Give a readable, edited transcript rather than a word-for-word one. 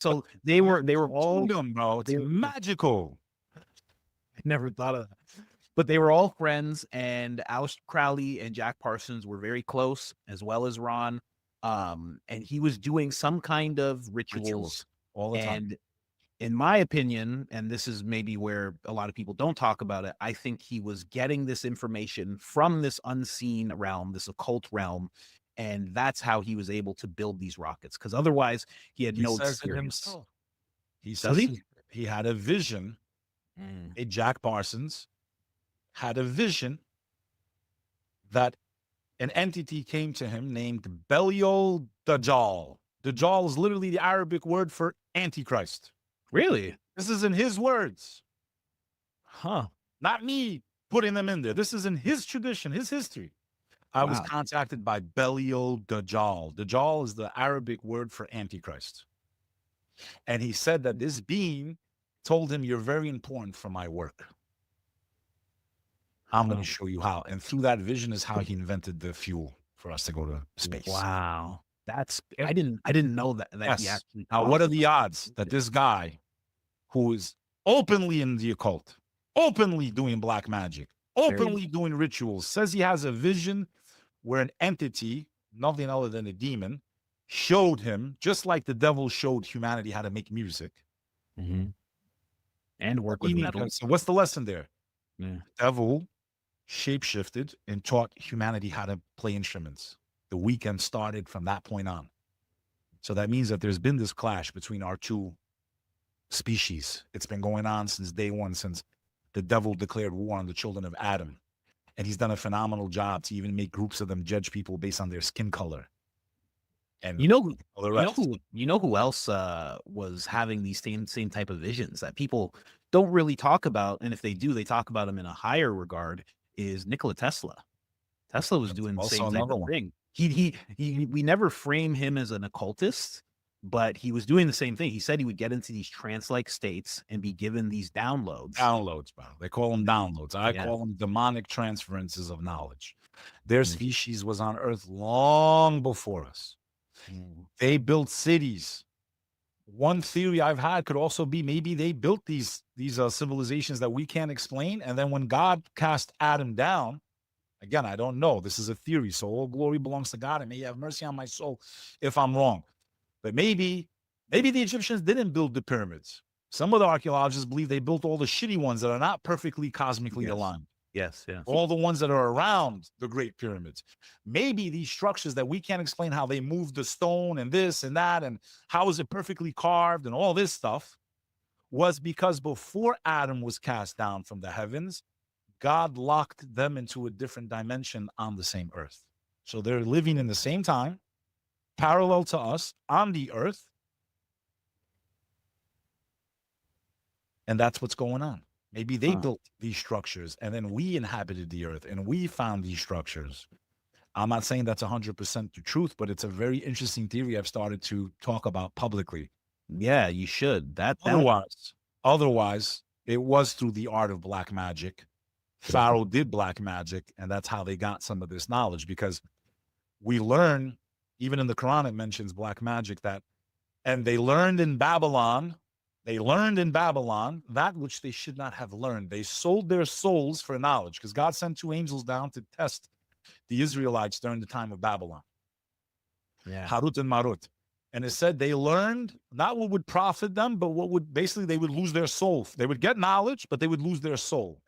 So they were all Kingdom, bro. It's they magical. I never thought of that. But they were all friends, and Aleister Crowley and Jack Parsons were very close, as well as Ron. And he was doing some kind of rituals. Rituals all the time. And in my opinion, and this is maybe where a lot of people don't talk about it, I think he was getting this information from this unseen realm, this occult realm, and that's how he was able to build these rockets. Because otherwise, he had He no says it experience. himself. He Does says he? he had a vision. Mm. A Jack Parsons had a vision that an entity came to him named Belial Dajjal. Dajjal is literally the Arabic word for Antichrist. Really? This is in his words, Huh. not me putting them in there. This is in his tradition, his history. I was Wow. contacted by Belial Dajjal. Dajjal is the Arabic word for Antichrist. And he said that this being told him, "You're very important for my work. I'm going to show you how." And through that vision is how he invented the fuel for us to go to space. Wow. That's Yep. I didn't know that he Yes. actually Now, taught what are us. the odds that this guy who is openly in the occult, openly doing black magic, Very openly doing rituals, says he has a vision where an entity, nothing other than a demon, showed him, just like the devil showed humanity how to make music. Mhm. And work with Meaning, metal. so what's the lesson there? Yeah. The devil shapeshifted and taught humanity how to play instruments. The weekend started from that point on. So that means that there's been this clash between our two species. It's been going on since day one, since the devil declared war on the children of Adam. And he's done a phenomenal job to even make groups of them judge people based on their skin color. And You know all the you know rest. who else, was having these same type of visions that people don't really talk about, and if they do, they talk about him in a higher regard, is Nikola Tesla. Tesla was That's doing the also same type another of one. thing. He we never frame him as an occultist, but he was doing the same thing. He said he would get into these trance-like states and be given these downloads. Downloads, bro. They call them downloads. I Yeah. call them demonic transferences of knowledge. Their Mm. species was on Earth long before us. Mm. They built cities. One theory I've had could also be maybe they built these civilizations that we can't explain, and then when God cast Adam down, again, I don't know. This is a theory, so all glory belongs to God, and may He have mercy on my soul if I'm wrong. But maybe the Egyptians didn't build the pyramids. Some of the archaeologists believe they built all the shitty ones that are not perfectly cosmically Yes. aligned. Yes, yeah. All the ones that are around the Great Pyramids. Maybe these structures that we can't explain how they moved the stone and this and that, and how is it perfectly carved and all this stuff, was because before Adam was cast down from the heavens, God locked them into a different dimension on the same earth. So they're living in the same time, parallel to us on the earth. And that's what's going on. Maybe they built these structures and then we inhabited the earth and we found these structures. I'm not saying that's 100% the truth, but it's a very interesting theory I've started to talk about publicly. Yeah, you should. That Otherwise, it was through the art of black magic. Pharaoh did black magic, and that's how they got some of this knowledge, because we learn, even in the Quran, it mentions black magic, and they learned in Babylon that which they should not have learned. They sold their souls for knowledge, because God sent two angels down to test the Israelites during the time of Babylon. Yeah. Harut and Marut. And it said they learned not what would profit them, but what would basically they would lose their soul. They would get knowledge, but they would lose their soul.